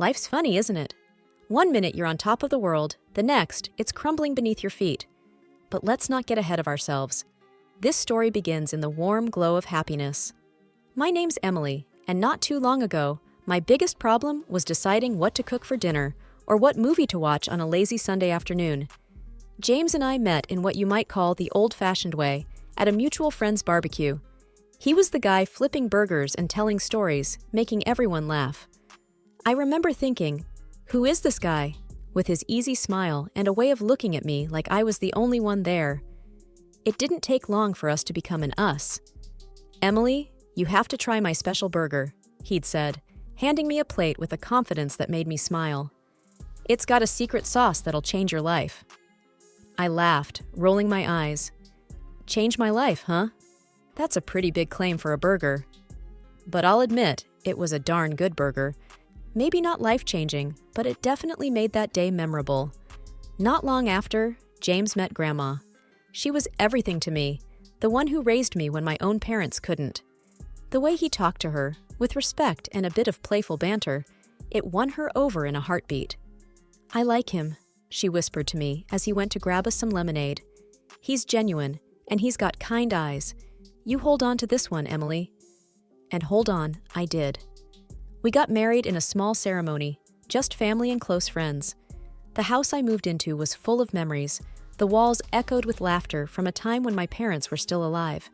Life's funny, isn't it? One minute you're on top of the world, the next, it's crumbling beneath your feet. But let's not get ahead of ourselves. This story begins in the warm glow of happiness. My name's Emily, and not too long ago, my biggest problem was deciding what to cook for dinner or what movie to watch on a lazy Sunday afternoon. James and I met in what you might call the old-fashioned way, at a mutual friend's barbecue. He was the guy flipping burgers and telling stories, making everyone laugh. I remember thinking, who is this guy? With his easy smile and a way of looking at me like I was the only one there. It didn't take long for us to become an us. "Emily, you have to try my special burger," he'd said, handing me a plate with a confidence that made me smile. "It's got a secret sauce that'll change your life." I laughed, rolling my eyes. "Change my life, huh? That's a pretty big claim for a burger." But I'll admit, it was a darn good burger. Maybe not life-changing, but it definitely made that day memorable. Not long after, James met Grandma. She was everything to me, the one who raised me when my own parents couldn't. The way he talked to her, with respect and a bit of playful banter, it won her over in a heartbeat. "I like him," she whispered to me as he went to grab us some lemonade. "He's genuine, and he's got kind eyes. You hold on to this one, Emily." And hold on, I did. We got married in a small ceremony, just family and close friends. The house I moved into was full of memories. The walls echoed with laughter from a time when my parents were still alive.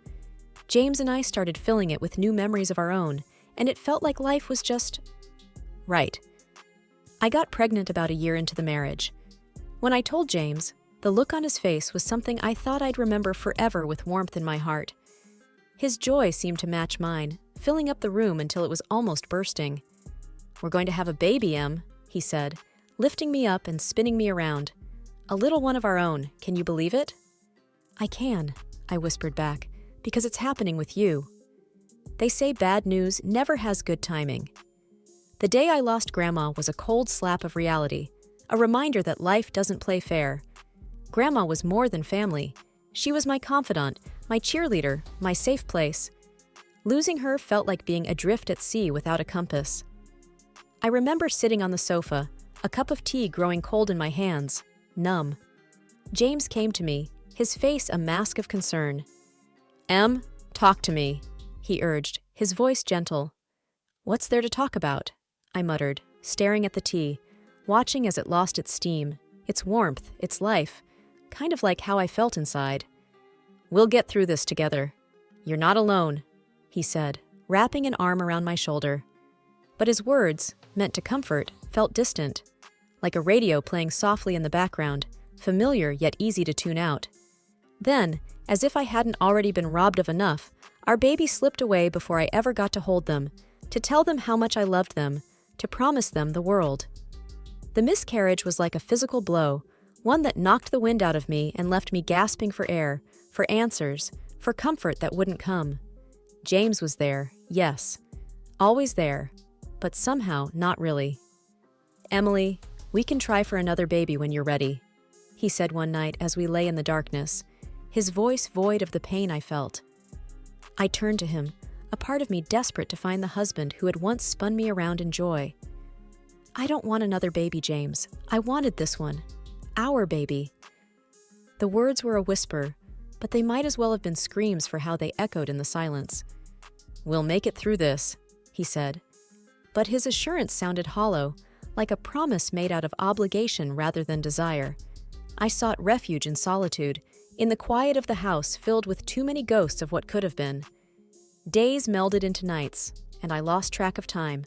James and I started filling it with new memories of our own, and it felt like life was just right. I got pregnant about a year into the marriage. When I told James, the look on his face was something I thought I'd remember forever with warmth in my heart. His joy seemed to match mine, filling up the room until it was almost bursting. "We're going to have a baby, Em," he said, lifting me up and spinning me around. "A little one of our own, can you believe it?" "I can," I whispered back, "because it's happening with you." They say bad news never has good timing. The day I lost Grandma was a cold slap of reality, a reminder that life doesn't play fair. Grandma was more than family. She was my confidant, my cheerleader, my safe place. Losing her felt like being adrift at sea without a compass. I remember sitting on the sofa, a cup of tea growing cold in my hands, numb. James came to me, his face a mask of concern. "Em, talk to me," he urged, his voice gentle. "What's there to talk about?" I muttered, staring at the tea, watching as it lost its steam, its warmth, its life, kind of like how I felt inside. "We'll get through this together. You're not alone," he said, wrapping an arm around my shoulder. But his words, meant to comfort, felt distant, like a radio playing softly in the background, familiar yet easy to tune out. Then, as if I hadn't already been robbed of enough, our baby slipped away before I ever got to hold them, to tell them how much I loved them, to promise them the world. The miscarriage was like a physical blow, one that knocked the wind out of me and left me gasping for air, for answers, for comfort that wouldn't come. James was there, yes, always there, but somehow not really. "Emily, we can try for another baby when you're ready," he said one night as we lay in the darkness, his voice void of the pain I felt. I turned to him, a part of me desperate to find the husband who had once spun me around in joy. "I don't want another baby, James. I wanted this one. Our baby." The words were a whisper, but they might as well have been screams for how they echoed in the silence. "We'll make it through this," he said. But his assurance sounded hollow, like a promise made out of obligation rather than desire. I sought refuge in solitude, in the quiet of the house filled with too many ghosts of what could have been. Days melded into nights, and I lost track of time.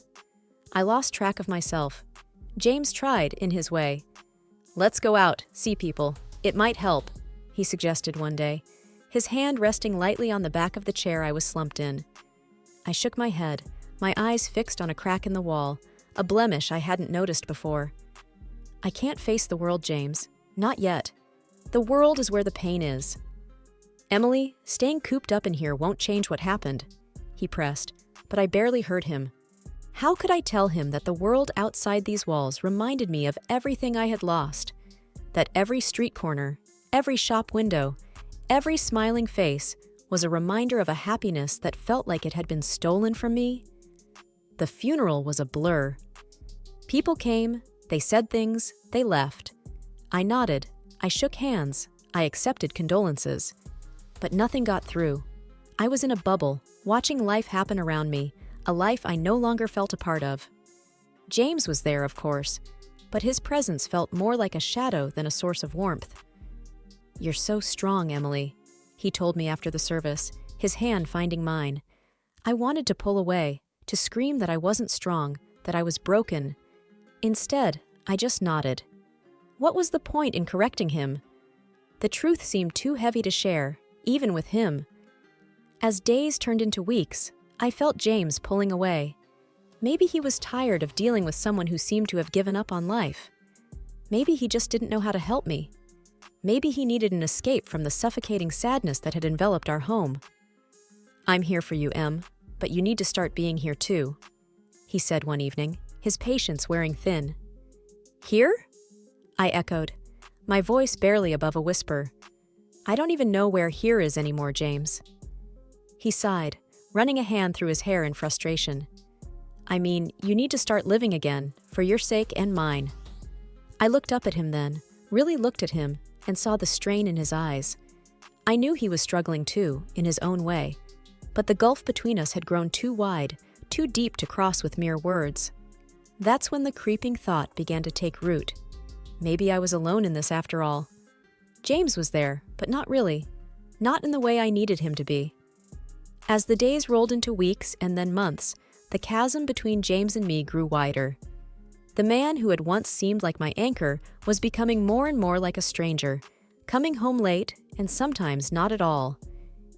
I lost track of myself. James tried, in his way. "Let's go out, see people. It might help," he suggested one day, his hand resting lightly on the back of the chair I was slumped in. I shook my head, my eyes fixed on a crack in the wall, a blemish I hadn't noticed before. "I can't face the world, James. Not yet. The world is where the pain is." "Emily, staying cooped up in here won't change what happened," he pressed, but I barely heard him. How could I tell him that the world outside these walls reminded me of everything I had lost? That every street corner, every shop window, every smiling face was a reminder of a happiness that felt like it had been stolen from me? The funeral was a blur. People came, they said things, they left. I nodded, I shook hands, I accepted condolences. But nothing got through. I was in a bubble, watching life happen around me, a life I no longer felt a part of. James was there, of course, but his presence felt more like a shadow than a source of warmth. "You're so strong, Emily," he told me after the service, his hand finding mine. I wanted to pull away, to scream that I wasn't strong, that I was broken. Instead, I just nodded. What was the point in correcting him? The truth seemed too heavy to share, even with him. As days turned into weeks, I felt James pulling away. Maybe he was tired of dealing with someone who seemed to have given up on life. Maybe he just didn't know how to help me. Maybe he needed an escape from the suffocating sadness that had enveloped our home. "I'm here for you, Em, but you need to start being here too," he said one evening, his patience wearing thin. "Here?" I echoed, my voice barely above a whisper. "I don't even know where here is anymore, James." He sighed, running a hand through his hair in frustration. "I mean, you need to start living again, for your sake and mine." I looked up at him then, really looked at him, and saw the strain in his eyes. I knew he was struggling too, in his own way, but the gulf between us had grown too wide, too deep to cross with mere words. That's when the creeping thought began to take root. Maybe I was alone in this after all. James was there, but not really. Not in the way I needed him to be. As the days rolled into weeks and then months, the chasm between James and me grew wider. The man who had once seemed like my anchor was becoming more and more like a stranger, coming home late and sometimes not at all.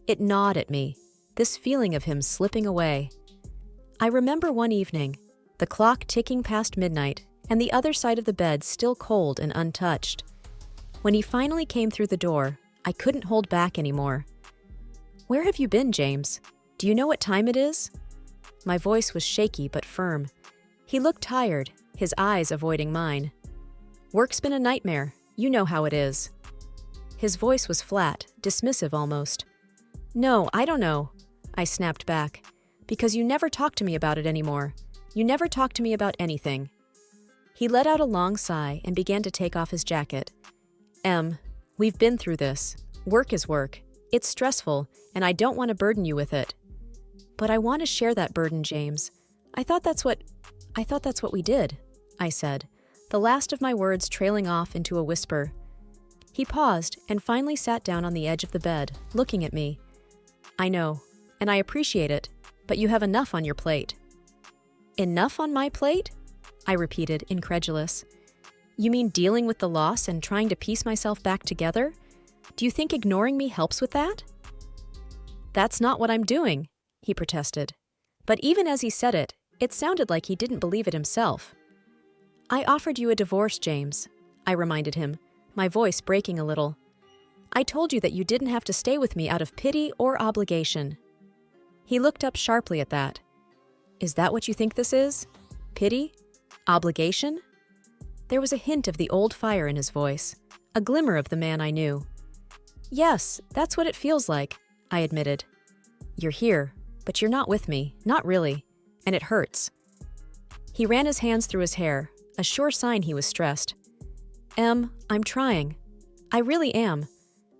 It gnawed at me, this feeling of him slipping away. I remember one evening, the clock ticking past midnight and the other side of the bed still cold and untouched. When he finally came through the door, I couldn't hold back anymore. "Where have you been, James? Do you know what time it is?" My voice was shaky but firm. He looked tired, his eyes avoiding mine. "Work's been a nightmare. You know how it is." His voice was flat, dismissive almost. "No, I don't know," I snapped back, "because you never talk to me about it anymore. You never talk to me about anything." He let out a long sigh and began to take off his jacket. "Em, we've been through this. Work is work. It's stressful, and I don't want to burden you with it." "But I want to share that burden, James. I thought that's what we did," I said, the last of my words trailing off into a whisper. He paused and finally sat down on the edge of the bed, looking at me. "I know, and I appreciate it, but you have enough on your plate." "Enough on my plate?" I repeated, incredulous. "You mean dealing with the loss and trying to piece myself back together? Do you think ignoring me helps with that?" "That's not what I'm doing," he protested. But even as he said it, it sounded like he didn't believe it himself. "I offered you a divorce, James," I reminded him, my voice breaking a little. "I told you that you didn't have to stay with me out of pity or obligation." He looked up sharply at that. "Is that what you think this is? Pity? Obligation?" There was a hint of the old fire in his voice, a glimmer of the man I knew. "Yes, that's what it feels like," I admitted. "You're here, but you're not with me, not really, and it hurts." He ran his hands through his hair, a sure sign he was stressed. "Em, I'm trying. I really am.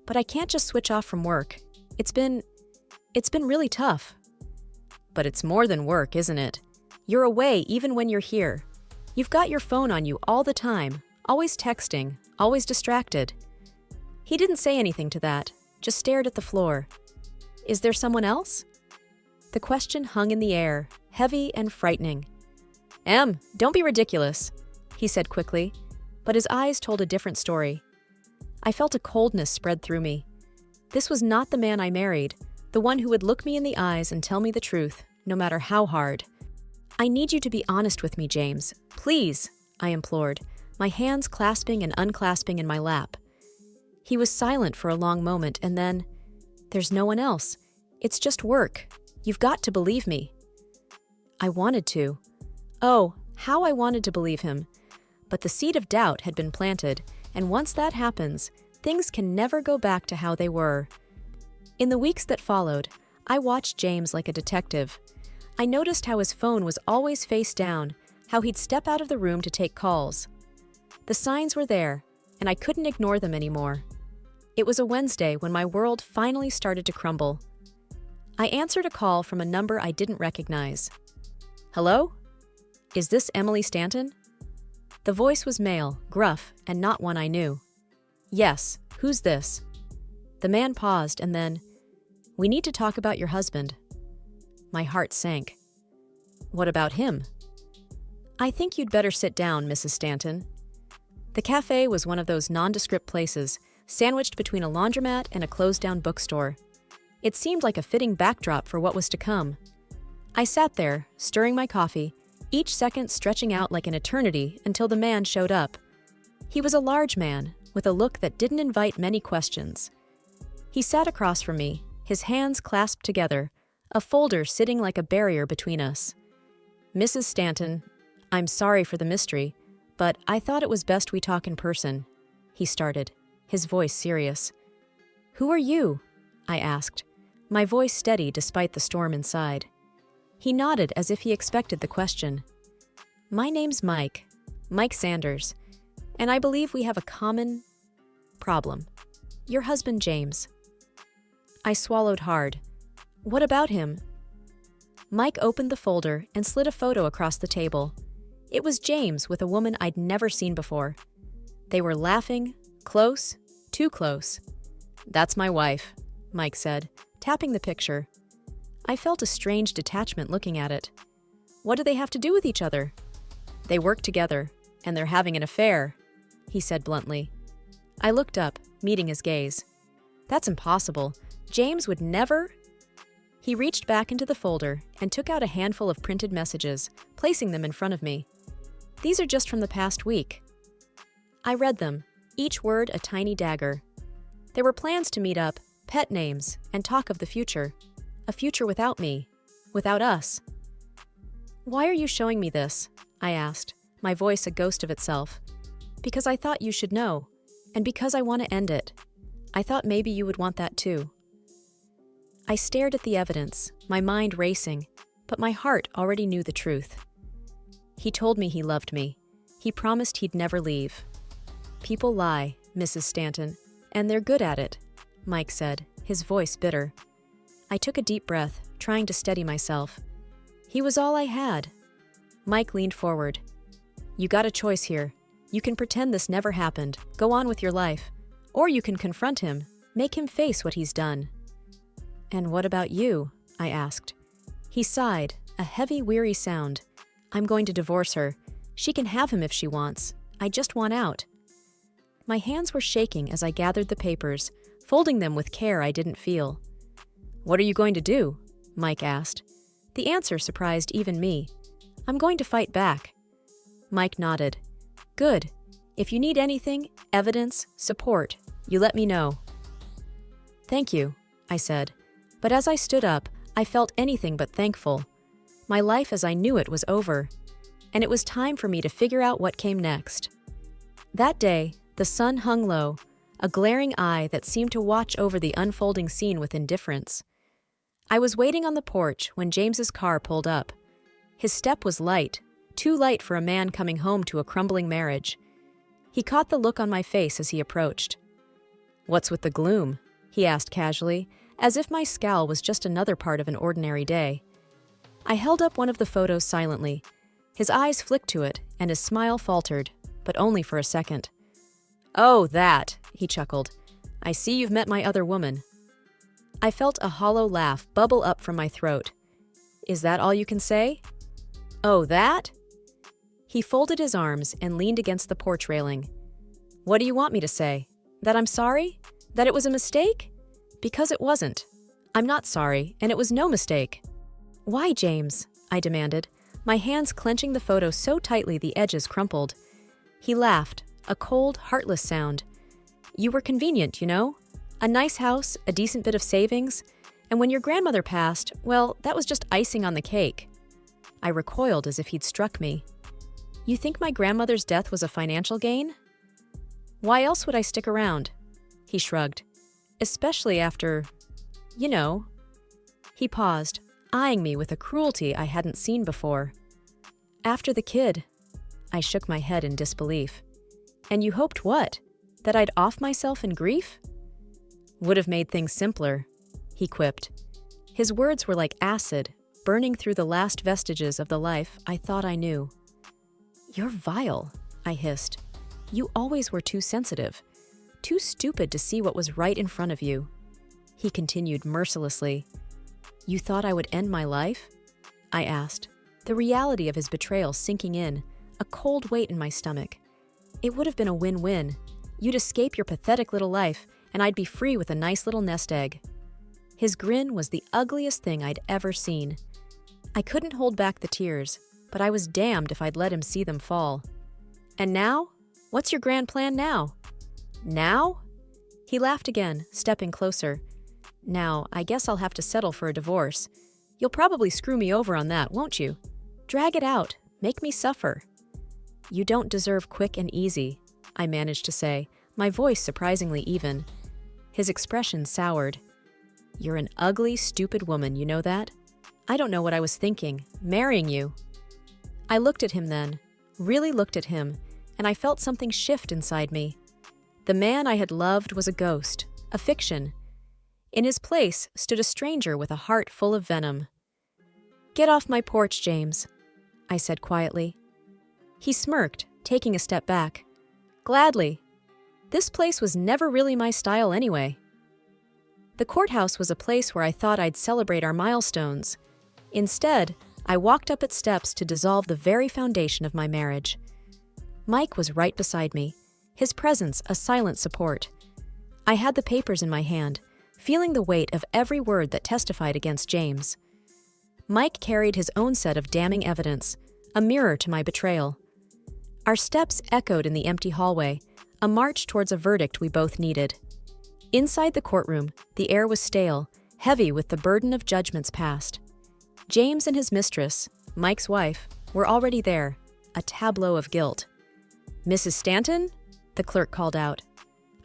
But I can't just switch off from work. It's been really tough." "But it's more than work, isn't it? You're away even when you're here. You've got your phone on you all the time, always texting, always distracted." He didn't say anything to that, just stared at the floor. "Is there someone else?" The question hung in the air, heavy and frightening. "Em, don't be ridiculous," he said quickly, but his eyes told a different story. I felt a coldness spread through me. This was not the man I married, the one who would look me in the eyes and tell me the truth, no matter how hard. "I need you to be honest with me, James. Please," I implored, my hands clasping and unclasping in my lap. He was silent for a long moment, and then, "There's no one else. It's just work. You've got to believe me." I wanted to. Oh, how I wanted to believe him. But the seed of doubt had been planted, and once that happens, things can never go back to how they were. In the weeks that followed, I watched James like a detective. I noticed how his phone was always face down, how he'd step out of the room to take calls. The signs were there, and I couldn't ignore them anymore. It was a Wednesday when my world finally started to crumble. I answered a call from a number I didn't recognize. Hello? Is this Emily Stanton? The voice was male, gruff, and not one I knew. Yes, who's this? The man paused and then, We need to talk about your husband. My heart sank. What about him? I think you'd better sit down, Mrs. Stanton. The cafe was one of those nondescript places, sandwiched between a laundromat and a closed-down bookstore. It seemed like a fitting backdrop for what was to come. I sat there, stirring my coffee, each second stretching out like an eternity until the man showed up. He was a large man, with a look that didn't invite many questions. He sat across from me, his hands clasped together, a folder sitting like a barrier between us. Mrs. Stanton, I'm sorry for the mystery, but I thought it was best we talk in person, he started, his voice serious. Who are you? I asked, my voice steady despite the storm inside. He nodded as if he expected the question. My name's Mike Sanders, and I believe we have a common problem. Your husband, James. I swallowed hard. What about him? Mike opened the folder and slid a photo across the table. It was James with a woman I'd never seen before. They were laughing, close, too close. That's my wife, Mike said, tapping the picture. I felt a strange detachment looking at it. What do they have to do with each other? They work together, and they're having an affair, he said bluntly. I looked up, meeting his gaze. That's impossible. James would never... He reached back into the folder and took out a handful of printed messages, placing them in front of me. These are just from the past week. I read them, each word a tiny dagger. There were plans to meet up, pet names, and talk of the future. A future without me, without us. Why are you showing me this? I asked, my voice a ghost of itself. Because I thought you should know, and because I want to end it. I thought maybe you would want that too. I stared at the evidence, my mind racing, but my heart already knew the truth. He told me he loved me. He promised he'd never leave. People lie, Mrs. Stanton, and they're good at it, Mike said, his voice bitter. I took a deep breath, trying to steady myself. He was all I had. Mike leaned forward. You got a choice here. You can pretend this never happened, go on with your life. Or you can confront him, make him face what he's done. And what about you? I asked. He sighed, a heavy, weary sound. I'm going to divorce her. She can have him if she wants. I just want out. My hands were shaking as I gathered the papers, folding them with care I didn't feel. What are you going to do? Mike asked. The answer surprised even me. I'm going to fight back. Mike nodded. Good. If you need anything, evidence, support, you let me know. Thank you, I said. But as I stood up, I felt anything but thankful. My life as I knew it was over, and it was time for me to figure out what came next. That day, the sun hung low, a glaring eye that seemed to watch over the unfolding scene with indifference. I was waiting on the porch when James's car pulled up. His step was light, too light for a man coming home to a crumbling marriage. He caught the look on my face as he approached. What's with the gloom? He asked casually, as if my scowl was just another part of an ordinary day. I held up one of the photos silently. His eyes flicked to it, and his smile faltered, but only for a second. Oh, that, he chuckled. I see you've met my other woman. I felt a hollow laugh bubble up from my throat. Is that all you can say? Oh, that? He folded his arms and leaned against the porch railing. What do you want me to say? That I'm sorry? That it was a mistake? Because it wasn't. I'm not sorry, and it was no mistake. Why, James? I demanded, my hands clenching the photo so tightly the edges crumpled. He laughed, a cold, heartless sound. You were convenient, you know? A nice house, a decent bit of savings, and when your grandmother passed, well, that was just icing on the cake. I recoiled as if he'd struck me. You think my grandmother's death was a financial gain? Why else would I stick around? He shrugged. Especially after, you know. He paused, eyeing me with a cruelty I hadn't seen before. After the kid. I shook my head in disbelief. And you hoped what? That I'd off myself in grief? Would have made things simpler, he quipped. His words were like acid, burning through the last vestiges of the life I thought I knew. You're vile, I hissed. You always were too sensitive, too stupid to see what was right in front of you. He continued mercilessly. You thought I would end my life? I asked, the reality of his betrayal sinking in, a cold weight in my stomach. It would have been a win-win. You'd escape your pathetic little life, and I'd be free with a nice little nest egg. His grin was the ugliest thing I'd ever seen. I couldn't hold back the tears, but I was damned if I'd let him see them fall. And now? What's your grand plan now? Now? He laughed again, stepping closer. Now, I guess I'll have to settle for a divorce. You'll probably screw me over on that, won't you? Drag it out. Make me suffer. You don't deserve quick and easy, I managed to say, my voice surprisingly even. His expression soured. You're an ugly, stupid woman, you know that? I don't know what I was thinking, marrying you. I looked at him then, really looked at him, and I felt something shift inside me. The man I had loved was a ghost, a fiction. In his place stood a stranger with a heart full of venom. Get off my porch, James, I said quietly. He smirked, taking a step back. Gladly. This place was never really my style anyway. The courthouse was a place where I thought I'd celebrate our milestones. Instead, I walked up its steps to dissolve the very foundation of my marriage. Mike was right beside me, his presence a silent support. I had the papers in my hand, feeling the weight of every word that testified against James. Mike carried his own set of damning evidence, a mirror to my betrayal. Our steps echoed in the empty hallway, a march towards a verdict we both needed. Inside the courtroom, the air was stale, heavy with the burden of judgments past. James and his mistress, Mike's wife, were already there, a tableau of guilt. Mrs. Stanton? The clerk called out.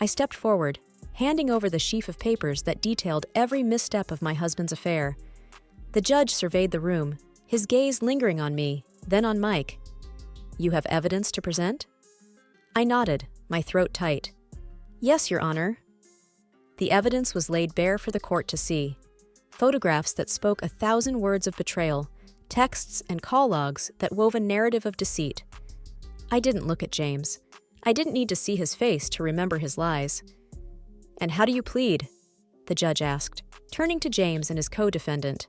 I stepped forward, handing over the sheaf of papers that detailed every misstep of my husband's affair. The judge surveyed the room, his gaze lingering on me, then on Mike. You have evidence to present? I nodded, my throat tight. Yes, Your Honor. The evidence was laid bare for the court to see. Photographs that spoke 1,000 words of betrayal, texts and call logs that wove a narrative of deceit. I didn't look at James. I didn't need to see his face to remember his lies. And how do you plead? The judge asked, turning to James and his co-defendant.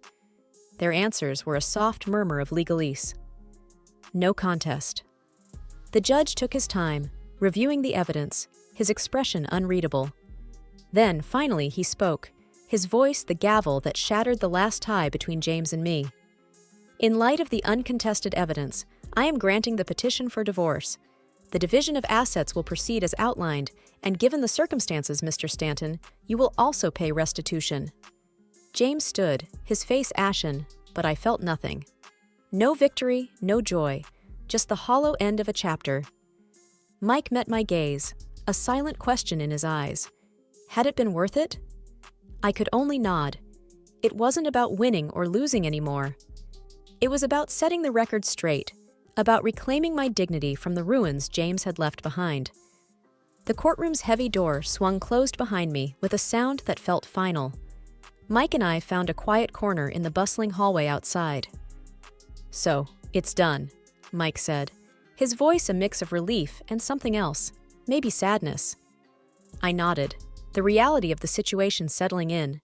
Their answers were a soft murmur of legalese. No contest. The judge took his time, reviewing the evidence, his expression unreadable. Then, finally, he spoke, his voice the gavel that shattered the last tie between James and me. In light of the uncontested evidence, I am granting the petition for divorce. The division of assets will proceed as outlined, and given the circumstances, Mr. Stanton, you will also pay restitution. James stood, his face ashen, but I felt nothing. No victory, no joy, just the hollow end of a chapter. Mike met my gaze, a silent question in his eyes. Had it been worth it? I could only nod. It wasn't about winning or losing anymore. It was about setting the record straight, about reclaiming my dignity from the ruins James had left behind. The courtroom's heavy door swung closed behind me with a sound that felt final. Mike and I found a quiet corner in the bustling hallway outside. So, it's done, Mike said, his voice a mix of relief and something else, maybe sadness. I nodded, the reality of the situation settling in.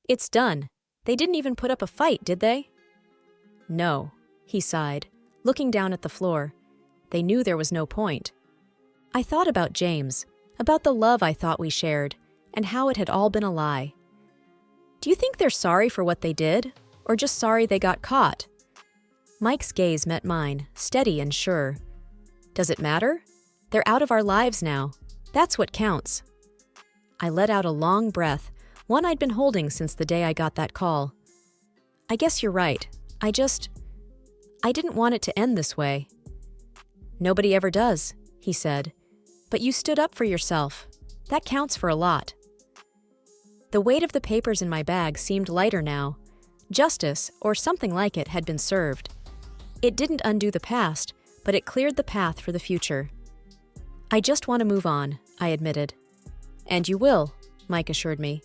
It's done. They didn't even put up a fight, did they? No, he sighed, looking down at the floor. They knew there was no point. I thought about James, about the love I thought we shared, and how it had all been a lie. Do you think they're sorry for what they did, or just sorry they got caught? Mike's gaze met mine, steady and sure. Does it matter? They're out of our lives now. That's what counts. I let out a long breath, one I'd been holding since the day I got that call. I guess you're right. I didn't want it to end this way. Nobody ever does, he said. But you stood up for yourself. That counts for a lot. The weight of the papers in my bag seemed lighter now. Justice, or something like it, had been served. It didn't undo the past, but it cleared the path for the future. I just want to move on, I admitted. And you will, Mike assured me.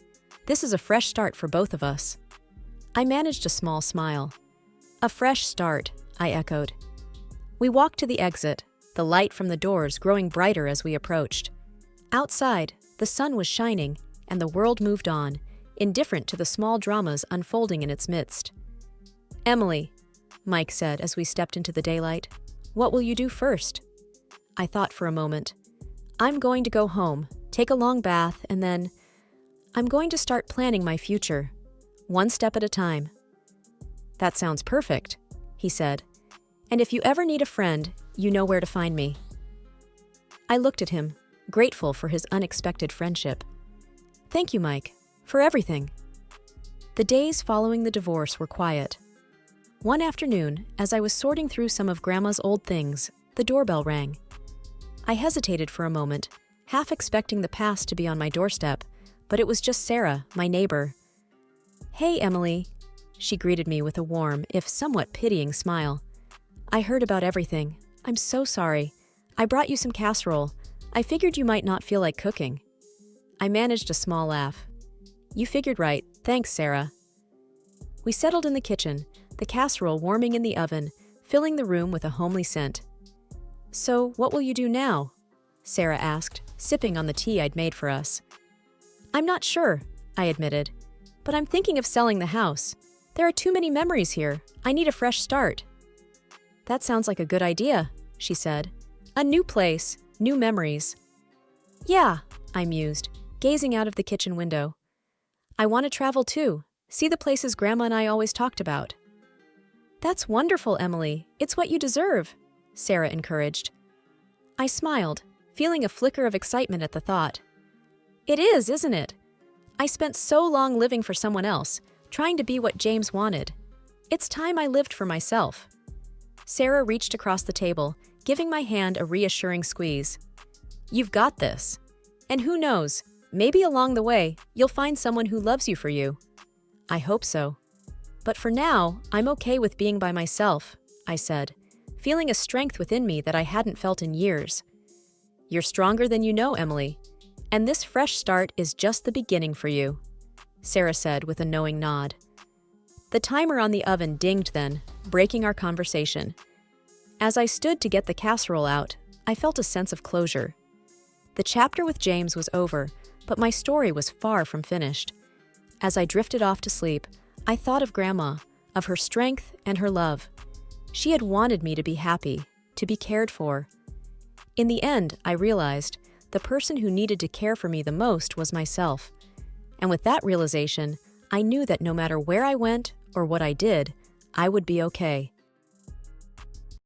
This is a fresh start for both of us. I managed a small smile. A fresh start, I echoed. We walked to the exit, the light from the doors growing brighter as we approached. Outside, the sun was shining, and the world moved on, indifferent to the small dramas unfolding in its midst. Emily, Mike said as we stepped into the daylight, what will you do first? I thought for a moment. I'm going to go home, take a long bath, and then I'm going to start planning my future, one step at a time. That sounds perfect, he said. And if you ever need a friend, you know where to find me. I looked at him, grateful for his unexpected friendship. Thank you, Mike, for everything. The days following the divorce were quiet. One afternoon, as I was sorting through some of Grandma's old things, the doorbell rang. I hesitated for a moment, half expecting the past to be on my doorstep, but it was just Sarah, my neighbor. Hey, Emily, she greeted me with a warm, if somewhat pitying smile. I heard about everything. I'm so sorry. I brought you some casserole. I figured you might not feel like cooking. I managed a small laugh. You figured right. Thanks, Sarah. We settled in the kitchen, the casserole warming in the oven, filling the room with a homely scent. So, what will you do now? Sarah asked, sipping on the tea I'd made for us. I'm not sure, I admitted, but I'm thinking of selling the house. There are too many memories here. I need a fresh start. That sounds like a good idea, she said. A new place, new memories. Yeah, I mused, gazing out of the kitchen window. I want to travel too, see the places Grandma and I always talked about. That's wonderful, Emily. It's what you deserve, Sarah encouraged. I smiled, feeling a flicker of excitement at the thought. It is, isn't it? I spent so long living for someone else, trying to be what James wanted. It's time I lived for myself. Sarah reached across the table, giving my hand a reassuring squeeze. You've got this. And who knows, maybe along the way, you'll find someone who loves you for you. I hope so. But for now, I'm okay with being by myself, I said, feeling a strength within me that I hadn't felt in years. You're stronger than you know, Emily. And this fresh start is just the beginning for you, Sarah said with a knowing nod. The timer on the oven dinged then, breaking our conversation. As I stood to get the casserole out, I felt a sense of closure. The chapter with James was over, but my story was far from finished. As I drifted off to sleep, I thought of Grandma, of her strength and her love. She had wanted me to be happy, to be cared for. In the end, I realized the person who needed to care for me the most was myself. And with that realization, I knew that no matter where I went or what I did, I would be okay.